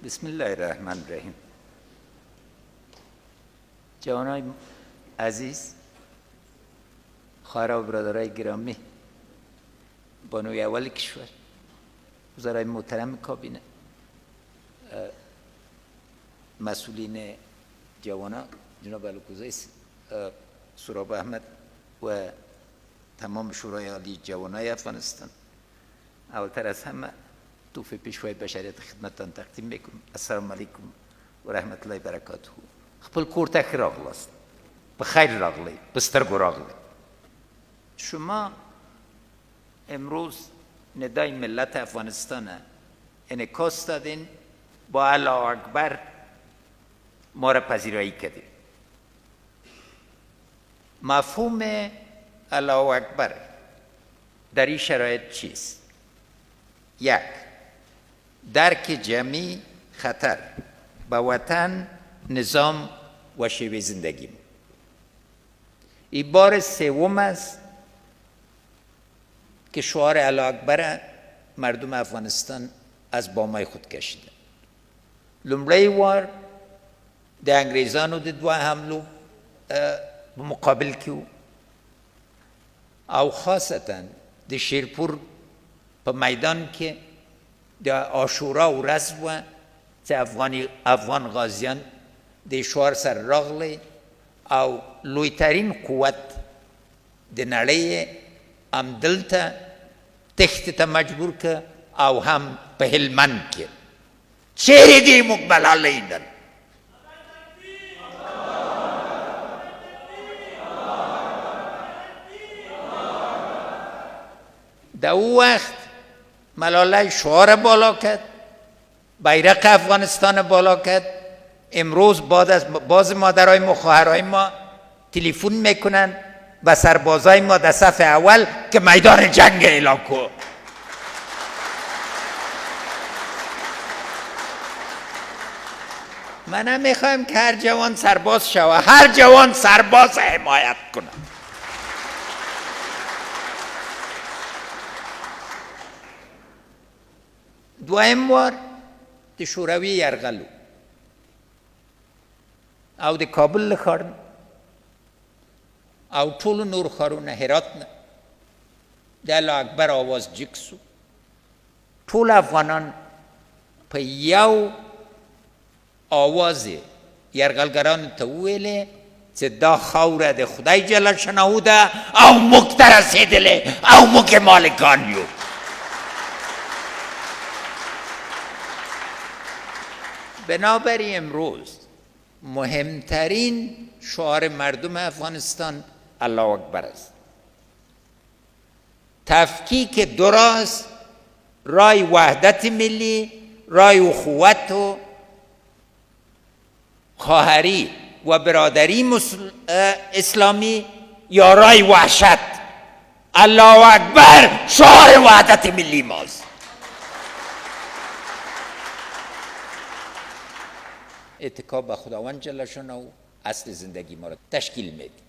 بسم الله الرحمن الرحیم. جوانای عزیز، خواهر و برادرای گرامی، بانوی اول کشور، وزرای محترم کابینه، مسئولین جوانا، جناب الوکوزای سراب احمد و تمام شورای عالی جوانای افغانستان، اولتر از همه توف پیشوای بشریت خدمتتان تقدیم میکنم. السلام علیکم و رحمت الله برکاته. خپل کور ته ښه راغلاست، په خیر راغلی، په سترګو راغلی. شما امروز ندای ملت افغانستان انعکاس دادین، با الله اکبر ما را پذیرایی کردین. مفهوم الله اکبر در این شرایط چیست؟ یک، درک جمعی خطر به وطن، نظام و شیوه زندگی. این بار سوم است که شعار الله اکبر مردم افغانستان از بامای خود کشیده. لومړی وار د انګریزانو د دوه حملو په مقابل کې و، او خاصتا د شیرپور په میدان کې د عاشورا ورځ وه چې افغان غازیان د شعار سره راغلی او لویترین قوت د نړۍ همدلته تښتې ته مجبور که او هم په هلمند کې. چیرې دې موږ بلالیدل؟ در او وقت ملاله شعار بالا کرد، بیرق افغانستان بالا کرد. امروز باز مادرای ما، خواهرای ما تلفن میکنن و سربازای ما در صف اول که میدان جنگ اعلام کن. من هم میخوایم که هر جوان سرباز شوه، هر جوان سرباز حمایت کنه. دویم وار د شوروي یرغل او د کابل له ښار او ټولو نور ښارونه، هرات نه د الله اکبر آواز جګ سو. ټول افغانان په یو آواز یرغلګرانو ته وویلې چې دا خاوره د خدای جل شانه ده او موږ ته رسېدلې او موږ مالکان یو. بنابراین امروز مهمترین شعار مردم افغانستان الله اکبر است. تفکیک درست رای وحدت ملی، رای اخوت و خواهری و برادری اسلامی یا رای وحشت. الله اکبر شعار وحدت ملی ماست. اتکا به خداوند جل شانه اصل زندگی ما را تشکیل میده.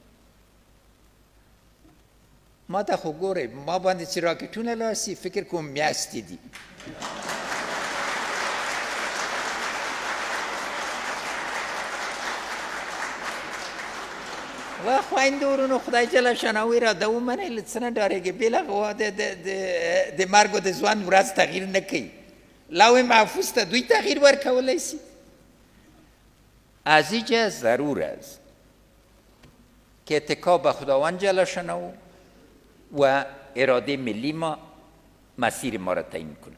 ما تا خو گوره ما باندې چې راکټونه لاسی فکر کوم میاشتې دي. و خویندو ورونو، خدای جل شانه را د ومنئ، څه نه ډارېږئ. بېله د مرګ و د ځوان ورځ تغییر نه کوي. لوح محفوظ ته دوی تغییر ورکولی شي. از اینجا ضرور است که اتکا به خداوند جل شانه و اراده ملی ما مسیر ما را تعیین کنه.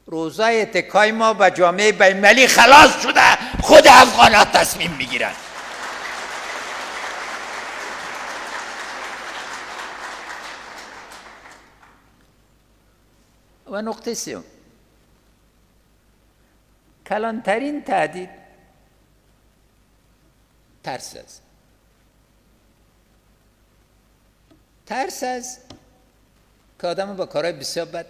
روزای اتکای ما به جامعه بین‌المللی خلاص شده، خود افغان‌ها تصمیم میگیرن. و نقطه سوم، کلانترین تهدید ترس است. ترس است که آدم با کارهای بسیار بد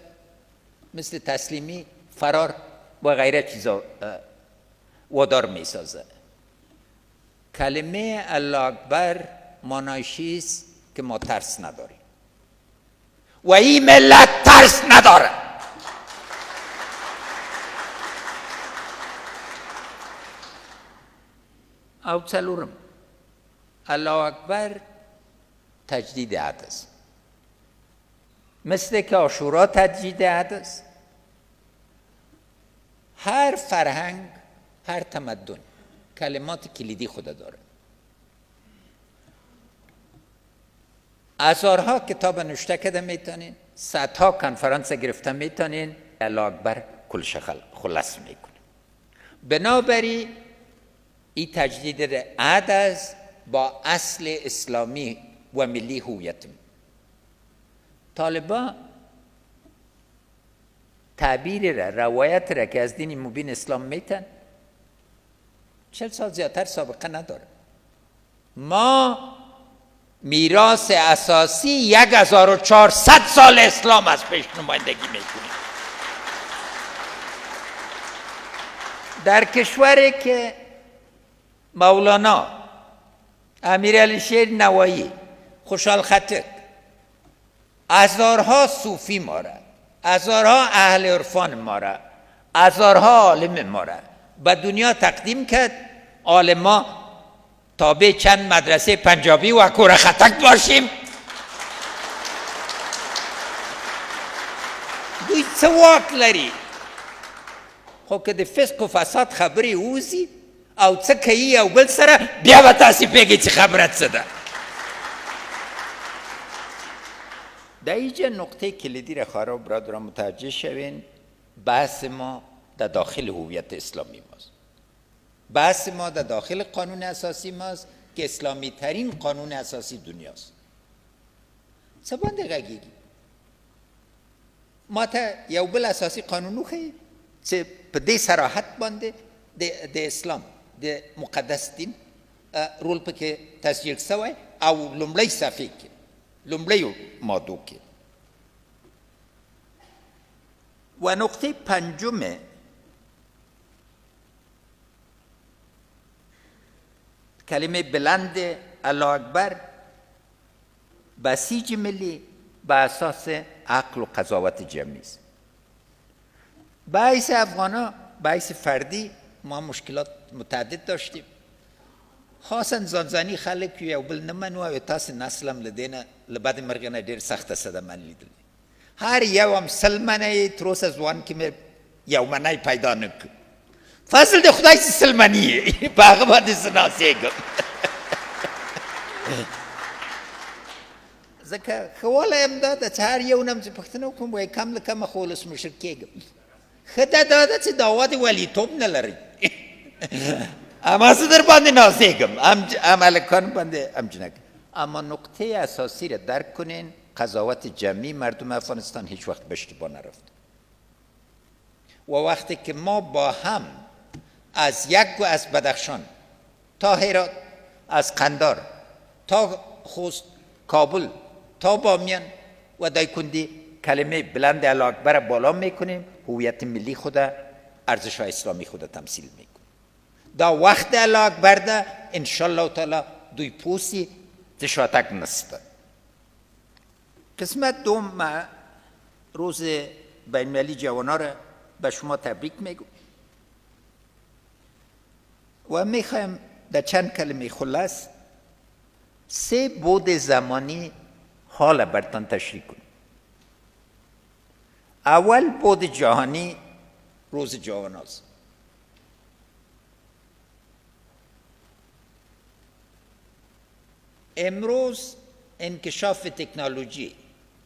مثل تسلیمی، فرار و غیره چیزا وادار می سازه. کلمه الله اکبر معنایش است که ما ترس نداریم و این ملت ترس نداره. او څلورم الله اکبر تجدید عهد است. مثل که عاشورا تجدید عهد است، هر فرهنگ، هر تمدن کلمات کلیدی خود داره. هزارها کتاب نوشته کرده میتونین، صدها کنفرانس گرفته میتونین، الله اکبر کلش خلاص میکنه. بنابراین این تجدید عهد است با اصل اسلامی و ملی هویت. طالبان تعبیر را، روایت را که از دین مبین اسلام میتن 40 سال زیادتر سابقه نداره. ما میراث اساسی 1400 سال اسلام از پیش نمایندگی میکنیم. در کشوری که مولانا، امیرعلی شیر نوایی، خوشحال خټک، هزارها صوفی ماره، هزارها اهل عرفان ماره، هزارها عالم ماره به دنیا تقدیم کرد. عالما تابع چند مدرسه پنجابی و کور خټک باشیم. دوی څه واک لري؟ خو که د فسق و فساد خبرې ووځي او څه کوي او بل سره، بیا به تاسې پوهېږئ چې خبره څه ده. در اینجا نقطه کلیدی را خواهران و برادران متوجه شوین. بحث ما در داخل هویت اسلامی ماست. بحث ما در داخل قانون اساسی ماست که اسلامی ترین قانون اساسی دنیاست. څه باندې غږیږي؟ ما ته یو بل اساسی قانون وښیي چې په دې صراحت باندې د اسلام د مقدس دین رول پکې تسجیل شوی او لومړی صفحې کې، لومړی مادو کې. و نقطه پنجم کلمه بلند الله اکبر بسیج ملی به اساس عقل و قضاوت جمعی است. بحث افغانا، بحث فردی، ما مشکلات متعدد داشتیم. خاصا ځانځاني خلک یو بل نه منو او تاسې نسلم له دې نه له بد مرغې نه ډېر سخته صدمه لیدلې. هر یو هم 100 منۍ تر اوسه ځوان کې مې یو منۍ پیدا نه کړ. فضل د خدای چې 100 منۍ یې په هغه باندې زه ناسېږم. ځکه ښه والی هم دا ده چې هر یو نه هم چې پوښتنه وکړم وایي کم له کمه خو ولسمشر کېږم. ښه دا ده چې دعوا د ولیتوب نه لرئ. اما زه در باندې نازېږم، هم هلکان باندې هم جنک. اما نقطه اساسی را درک کنین، قضاوت جمعی مردم افغانستان هیچ وقت به اشتباه نرفت. و وقتی که ما با هم از از بدخشان تا هرات، از قندار تا خوست، کابل تا بامیان و دایکندی کلمه بلند الله اکبر بالا میکنیم، هویت ملی خود، ارزش اسلامی خود تمثیل میکنیم. دا وقت الله اکبر ده، انشالله تعالی دوی پوسی تشاتک نسته. قسمت دوم، روز بین المللی جوانا را به شما تبریک میگم و میخوایم در چند کلمه خلاص 3 بعد زمانی حال برتان تشریح کنیم. اول بعد جهانی، روز جواناست. امروز انکشاف تکنولوژی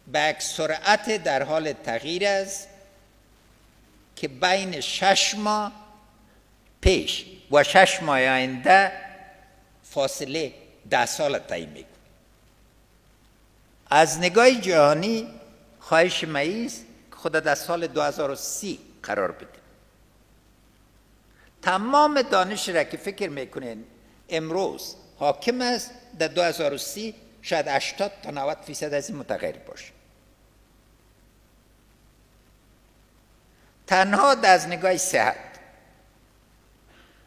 به یک سرعت در حال تغییر است که بین 6 ماه پیش و 6 ماه آینده فاصله 10 سال تعیین میکنه. از نگاه جهانی خواهش ما است که خود در سال 2030 قرار بده. تمام دانش را که فکر میکنین امروز حاکم است، در 2030 شاید 80 تا 90% از این متغیر باشه. تنها از نگاه صحت،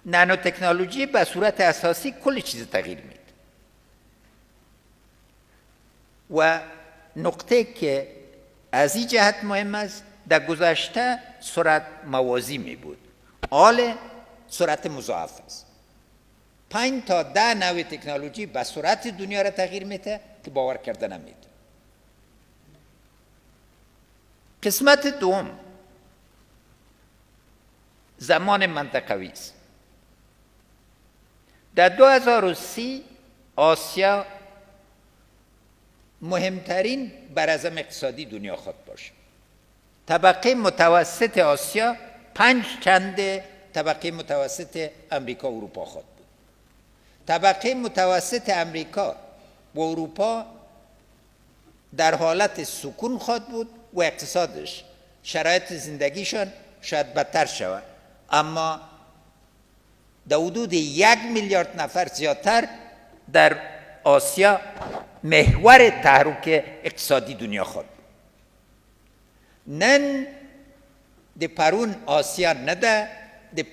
نانو تکنولوژی به صورت اساسی کل چیز تغییر میده. و نقطه که از این جهت مهم است، در گذشته سرعت موازی می بود، حال سرعت مضاعف است. 5 تا 10 نوع تکنولوژی به سرعت دنیا را تغییر میده که باور کردن نمیده. قسمت دوم زمان منطقوی است. در 2030 آسیا مهمترین براعظم اقتصادی دنیا خواهد باشد. طبقه متوسط آسیا 5 چند طبقه متوسط امریکا و اروپا خواهد بود. طبقه متوسط امریکا و اروپا در حالت سکون خواهد بود و اقتصادش، شرایط زندگیشان شاید بدتر شود، اما در حدود 1 میلیارد نفر زیادتر در آسیا محور تحرک اقتصادی دنیا خواهد بود. نن د پرون آسیا نده، د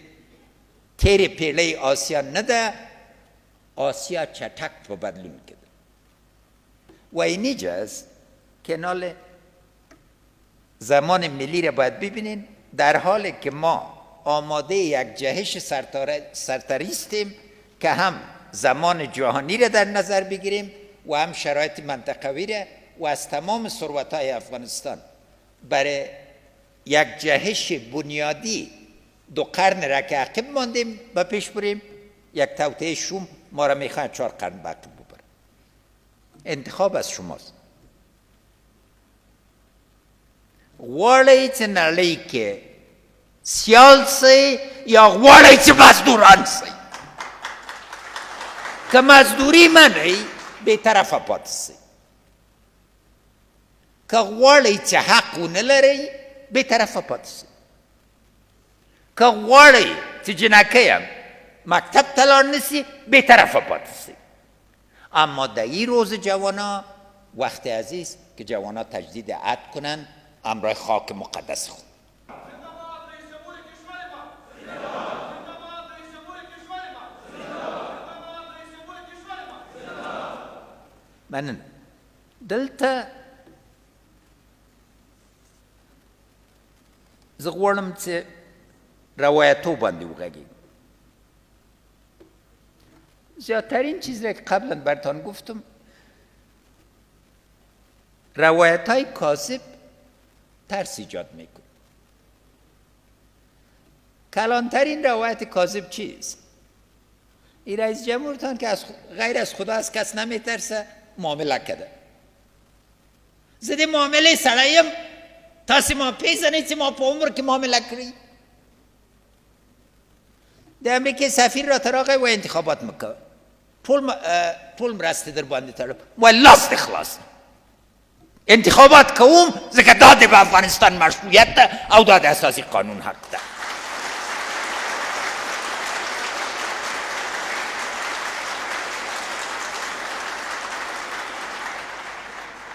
تیر پیله آسیا نده، آسیا چټک په بدلون کې ده و اینجاست که نال زمان ملی را باید ببینین، در حالی که ما آماده یک جهش سرتری استیم که هم زمان جهانی را در نظر بگیریم و هم شرایط منطقوی را و از تمام ثروت‌های افغانستان برای یک جهش بنیادی 2 قرن را که عقب ماندیم به پیش بریم، یک توطئه شوم ما را میخواهد 4 قرن به عقب ببره. انتخاب از شماست. غواړئ چې نړۍ کې سیال سئ یا غواړئ چې مزدوران سئ؟ که مزدوری منئ بېطرفه پاتې سئ. که غواړئ چې حق ونه لرئ بېطرفه پاتې سئ. که غواړئ چې جنکۍ هم مکتب ته لاړ نسي بېطرفه پاتې سئ. اما در این روز جوانا وقت عزیز که جوانا تجدید عهد کنند امرای خاک مقدس خود. من دلته زه غواړم چې روایتو باندې وغږیږم. زیادترین چیز را که قبلا برتان گفتم، روایت های کاذب ترس ایجاد میکن. کلانترین روایت کاذب چیست؟ این رئیس جمهورتان که از غیر از خدا از کس نمیترسه معامله کرده. زده معامله سړیم تاسې ما پیژنئ چې ما په عمر کې معامله کړی. د امریکې سفیر راته راغی و انتخابات میکوه، ټول مرستې در باندې تړم و لاس دې خلاص. انتخابات کوم ځکه دا د افغانستان مشروعیت ده او دا د اساسي قانون حق ده.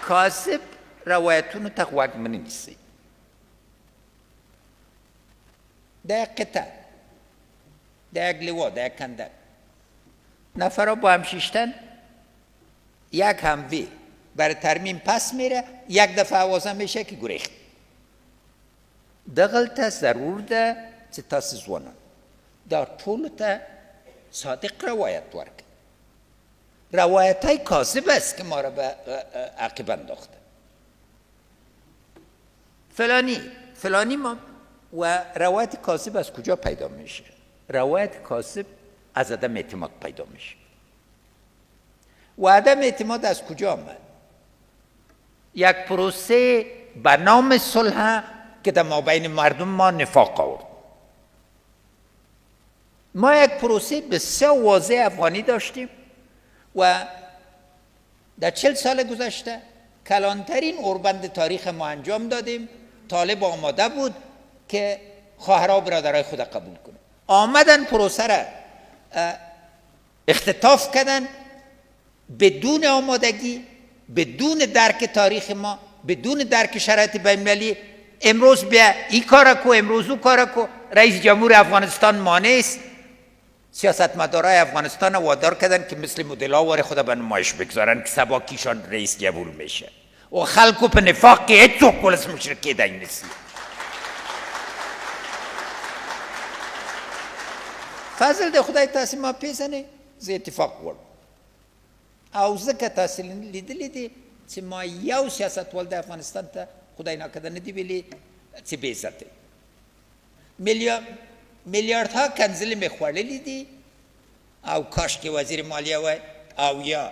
کاذب روایتونو ته غوږ منه نیسئ. در یک قطعه، در یک لوا، در یک کندک نفرها با هم شیشتن، یک هموی برای ترمیم پس میره، یک دفعه آوازه میشه که گریخت. دغلته ضرور ده چې تاسې ځوانان دا ټولو ته صادق روایت ورکړئ. روایت های کاذب است که ما را به عقب انداخته. فلانی ما و روایت کاذب از کجا پیدا میشه؟ روایت کاذب از عدم اعتماد پیدا میشه. و عدم اعتماد از کجا آمد؟ یک پروسه به نام صلح که در مابین مردم ما نفاق آورد. ما یک پروسه بسیار واضح افغانی داشتیم و در 40 سال گذشته کلانترین اوربند تاریخ ما انجام دادیم. طالب آماده بود که خواهرها و برادرای خود قبول کنه. آمدن پروسه را اختطاف کردن بدون آمادگی، بدون درک تاریخ ما، بدون درک شرایط بین‌المللی. امروز بیا این کار کو، امروز او کار کو. رئیس جمهور افغانستان مانع است. سیاستمدارای افغانستان وادار کردن که مثل مدل‌ها خود به نمایش بگذارن که سبا کیشان رئیس جمهور میشه و خلکو په نفاق کې هیڅوک ولسمشر کېدای نشي. فضل د خدای تاسې ما پیژنئ زه اتفاق وړم او ځکه تاسې لیدلی دي چې ما یو سیاستوال د افغانستان ته خدای ناکرده نه دي ویلي چې بې عزته میلیاردها کنځلې مې خوړلي دي او کاشکې وزیر مالیه وای او یا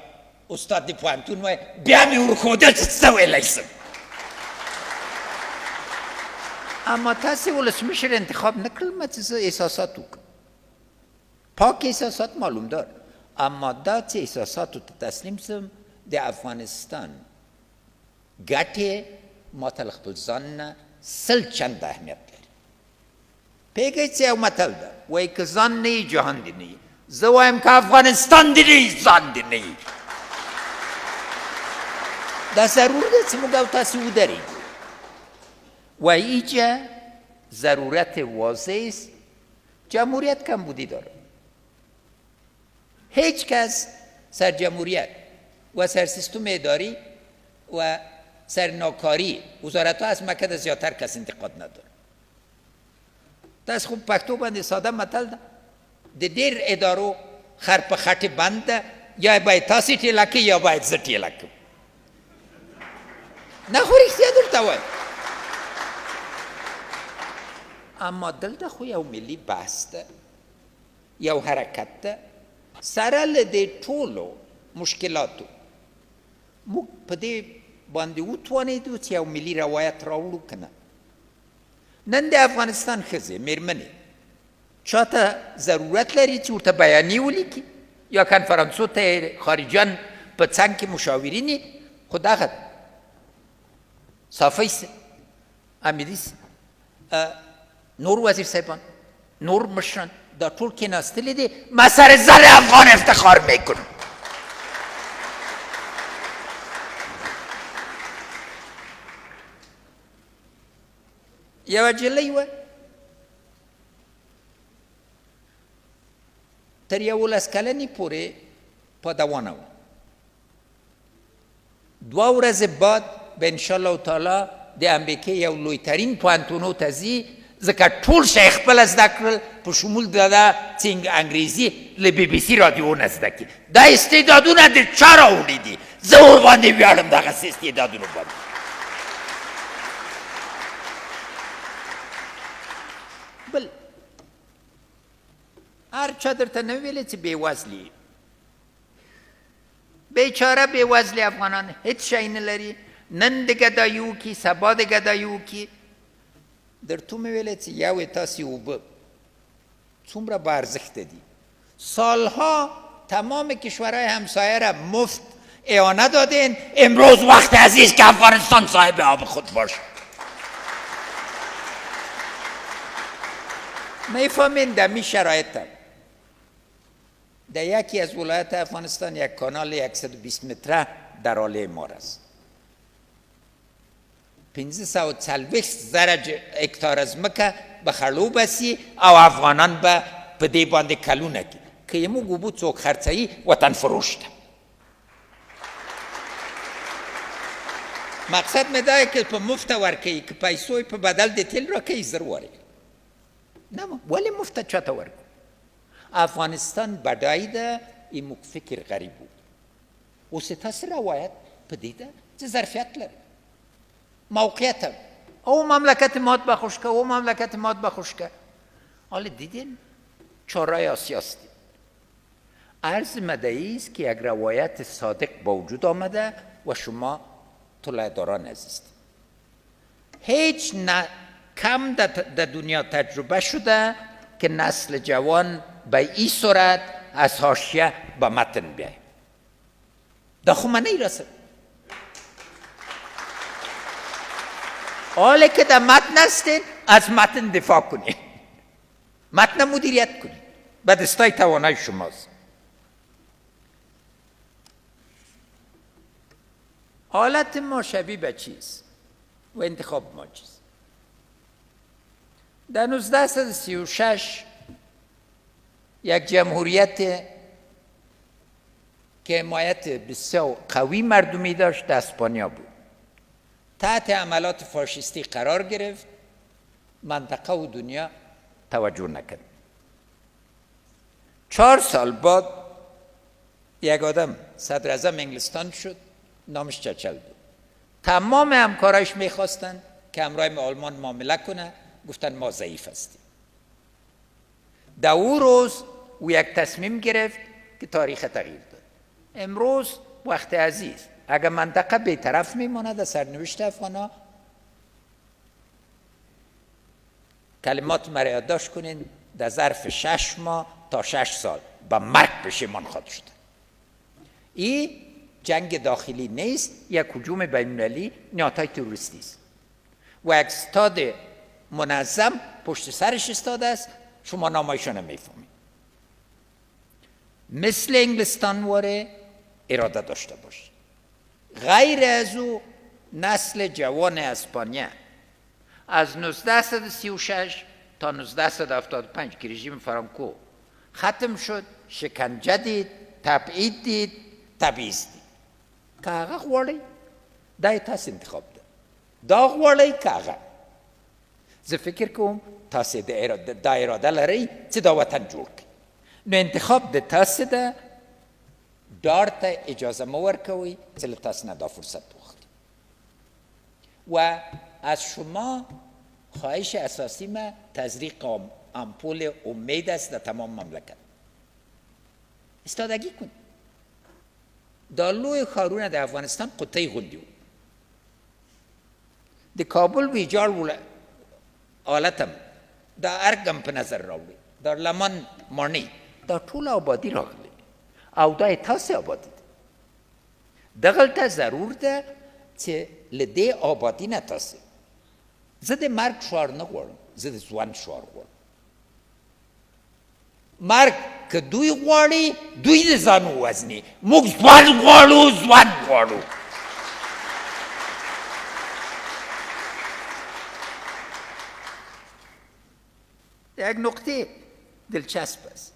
استاد د پوهنتون وای بیا مې ورښودل چې څه ویلی شم اما تاسې ولسمشر انتخاب نه کړل چې زه احساسات وکړم پاک احساسات معلوم دار اما دا چې احساساتو ته تسلیم شم د افغانستان ګټې ما ته له خپل ځان نه سل چنده اهمیت لري پوهېږئ چې یو متل ده وایي که ځان نه یي جهان دې نه یي زه وایم که افغانستان دې نه یي ځان دې نه یي دا ضرور ده چې موږ او تاسې ودرېږو و اینجا ضرورت واضح است جمهوریت کمبودی داره هیچ کس سر جمهوریت و سر سیستم اداری و سر ناکاری وزارت ها از مکد زیادتر کس انتقاد نداره دست خوب پښتو باندې ساده متل ده د ډېر ادارو خر په خټې بند ده یا باید تاسې ټېله کړئ یا باید زه ټېله کړم نه خو رښتیا درته وایم اما دلته خو یو ملي بحث ده یو حرکت ده سره له دې ټولو مشکلاتو موږ په دې باندې وتوانېدو چې یو ملي روایت راوړو که نه نن د افغانستان ښځې مېرمنې چاته ضرورت لري چې ورته بیانیې ولیکي یا کنفرانسو ته یې خارجیان په څنګ کې مشاورین یې خو دغه ده صافی سه امیدي سه نور وزیر صاحبان نور مشران دا ټول کېناستلي دي ما سر زر افغان افتخار میکنم یوه جلۍ وه تر 11 کلنې پورې پادوانه وه 2 ورځې بعد به انشاءالله تعالی د امریکې یو لویترین پوهنتونو ته ځي ځکه ټول شی خپله زده کړل په شمول د ده چې انګریزي له بي بي سي رادیو نه زده کړي دا استعدادونه د چا راوړي دي زه ورباندې ویاړم دغسې استعدادونو باندې بل هر چا درته نه ویلې چې بېوزلي بیچاره بېوزلي افغانان هېڅ شی نه لري نن د ګدایي وکړي سبا د ګدایي وکړي درته مې ویلې چې یو تاسې اوبه څومره با ارزښته دي سالها تمام کشورهای همسایه را مفت اعانه دادین امروز وقت عزیز که افغانستان صاحب آب خود باشه میفهمین در می شرایط در یکی از ولایت افغانستان یک کانال 120 متره در حال اعمار است 540 زره هکتار از مکه به خلو بسی او افغانان به په دې باندې کلونه کې که یې موږ اوبه څوک خرڅوي وطن فروش ده مقصد مې دا که په مفته ورکوي که پیسو په بدل د تیل راکوي زر واري نه ولې مفته چاته ورکو افغانستان بډای ده این موږ فکر غریب بود اوس تاسې روایت په دې ده چې ظرفیت لري موقعیت او مملکت ماد بخوشکه او مملکت ماد بخوشکه حالا دیدین چهارراه آسیا هستیم عرض مدعی است که یک روایت صادق با وجود آمده و شما طلعه‌داران عزیز هیچ کم در دنیا تجربه شده که نسل جوان به این صورت از حاشیه به متن بیاید دا خو من نیرسه حالا که در متن هستین از متن دفاع کنید متن مدیریت کنید به دستای توانای شماست حالت ما شبیه به چیست و انتخاب ما چیست در 1936 یک جمهوریت که حمایت بسیار قوی مردمی داشت در اسپانیا بود تحت عملات فاشیستی قرار گرفت منطقه و دنیا توجه نکرد 4 سال بعد یک آدم صدر اعظم انگلستان شد، نامش چچل بود. تمام همکارایش میخواستن که همراه آلمان معامله کنه، گفتن ما ضعیف هستیم. در او روز او یک تصمیم گرفت که تاریخ تغییر داد. امروز وقت عزیز، اگر منطقه بی‌طرف میماند در سرنوشت افغانا، کلمات مرا یادداشت کنین، در ظرف 6 ماه تا 6 سال به مرگ پشیمان خواهد شد. این جنگ داخلی نیست، یک هجوم بین‌المللی نهادهای تروریستی است و یک استاد منظم پشت سرش استاده است. شما نامایشان نمیفهمید. مثل انگلستان واره اراده داشته باشید. غیر از او نسل جوان اسپانیا از 1936 تا 1975 که رژیم فرانکو ختم شد، شکنجه دید، تبعید دید، تبعیض دید. که هغه غواړئ دا تاسو انتخاب ده، دا غواړئ که هغه. زه فکر کوم تاسو دا اراده لرئ چې دا وطن جوړ کړئ. نو انتخاب د تاسو ده، ډار ته اجازه مه ورکوئ چې له تاسو نه دا فرصت واخلي. و از شما خواهش اساسی ما تزریق امپول امید است در تمام مملکت. استادگی کن. دا لوی ښارونه د افغانستان قطعی غوندې وو. د کابل ویجاړ حالتم دا ارګم په نظر راوړي، دا لمن ماڼۍ دا ټول آبادي راغلی او دا تاسې آبادي ده. دغلته ضرور ده چې له دې آبادي نه تاسې، زه د مرګ شعار نه غواړم، زه د ژوند شعار غواړم. مرګ که دوی غواړي، دوی د ځان ووزني، موږ ژوند غواړو، ژوند غواړو. یک نقطه دلچسب است.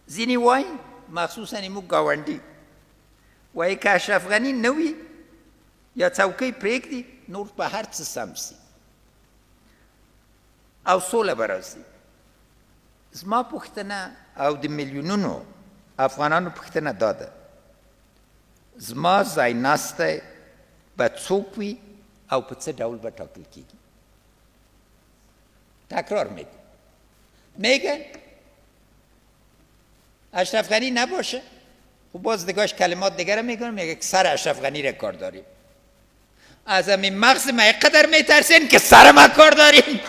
ځینې وایي مخصوصا موږ ګاونډي وایي که اشرف غني نه وي یا څوکۍ پرېږدي، نور به هر څه سم سي او سوله به راځي. زما پوښتنه او د میلیونونو افغانانو پوښتنه دا ده، زما ځای ناستی به څوک وي او په څه ډول به ټاکل کېږي؟ تکرار میگن اشرف غنی نباشه. خب باز دگاهش کلمات دیگر میگن، میگه که سر اشرف غنی را کار داریم. از همین مغز ما قدر میترسین که سر ما کار داریم.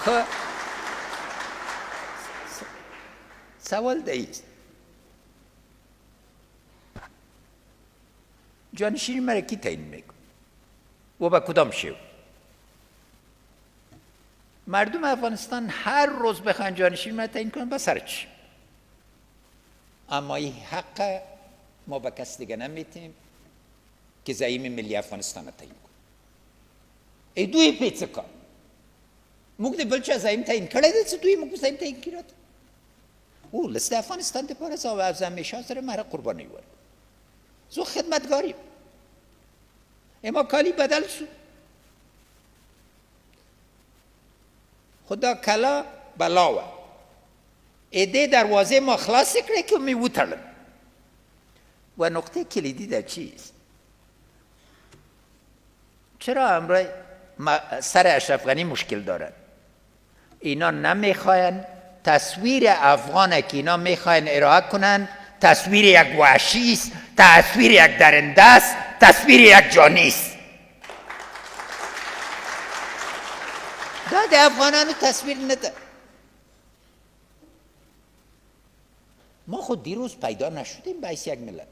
خب سوال دهیست، جانشینی مرا کی تعیین میکن و با کدام شیوه؟ مردم افغانستان هر روز بخوان جانشین مرا تعیین کنن با سر چی؟ اما این حق ما به کس دیگه نمیتیم که زعیم ملی افغانستان را تعیین کنن. ای دوی پیچ کن موږ د بل چا زعیم تعیین کړی دی چې دوی موږ زعیم تعیین کړی دی. او لست افغانستان دپاره زه از همیشه سره مرا قربانی ورکړ. زه خدمتګار یم. اما کالی بدل شو. خدا کلا بلاوه. ایده دروازه ما خلاص کړی که می وتړل. و نقطه کلیدی در چیست؟ چرا امروز سر اشرف غنی مشکل دارن؟ اینا نمیخواین تصویر افغانه که اینا میخواین ارائه کنن تصویر یک وحشی است، تصویر یک درنده است، تصویر یک جانی است. دا د افغانانو تصویر نه ده. ما خود دیروز پیدا نشدیم به حیث یک ملت.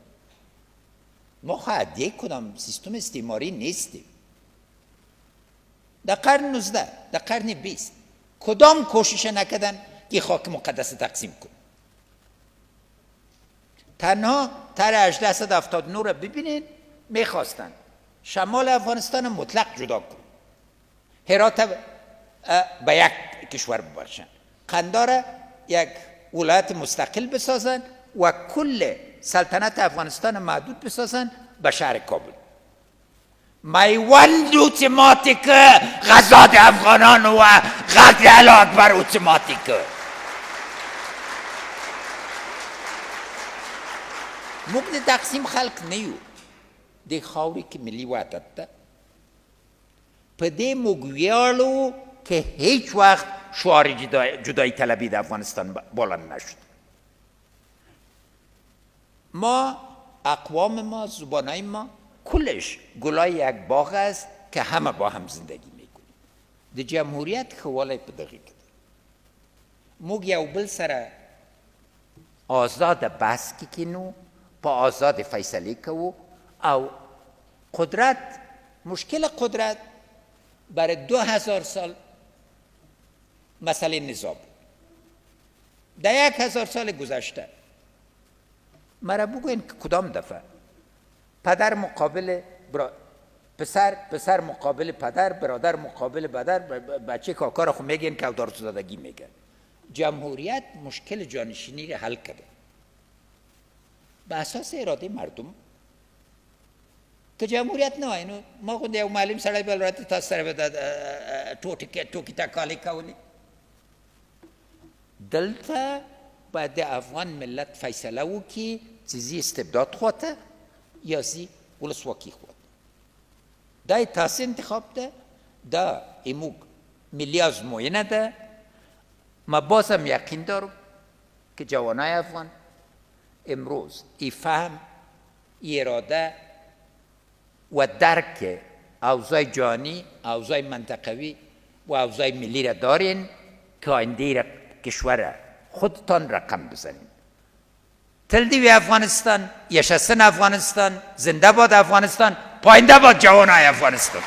ما خود یک کدام سیستم استعماری نیستیم. در قرن 19 در قرن 20 کدام کوشش نکردن که خاک مقدس تقسیم کن. تنها تر 1879 را ببینید میخواستن شمال افغانستان مطلق جدا کن، هرات به یک کشور ببرشن، قندار یک ولایت مستقل بسازن و کل سلطنت افغانستان محدود بسازن به شهر کابل. میوند اتوماتیک غزاد افغانان و قتل اکبر اتوماتیک. موږ د تقسیم خلق نه یو، د خاورې کې ملي وحدت ده. په دې موږ ویاړو که هیچ وقت شعار جدایی طلبی در افغانستان بلند نشد. ما اقوام ما، زبانای ما کلش گلای یک باغ است که همه با هم زندگی میکنیم. د جمهوریت خواله په دغه کې موږ یو بل سره آزاد بحث کنو، با آزاد فیصله کوو او قدرت، مشکل قدرت برای 2000 سال مسئله نظام. در 1000 سال گذشته مرا بگوین که کدام دفعه پدر مقابل پسر مقابل پدر، برادر مقابل برادر، بچه کاکا را خو میگن که دارزدادگی میگن. جمهوریت مشکل جانشینی را حل کرده به اساس اراده مردم. که جمهوریت نه اینو ما خود یو معلم سړی بل راته تاسو سره به ټوکې ټکالې کولې. دلته باید د افغان ملت فیصله وکړي چې زی استبداد خواته یا زی ولسواکي خواته. دا تاسو انتخاب ده، دا ایموگ ملی آزموینه ده. ما بازم یقین دارم که جوانای افغان امروز ای فهم، ای اراده و درک اوضاع جهانی، اوضاع منطقوی و اوضاع ملی را دارین که آینده کشور خودتان رقم بزنین. تل دیوی افغانستان، یشستن افغانستان، زنده باد افغانستان، پاینده باد جوانای افغانستان.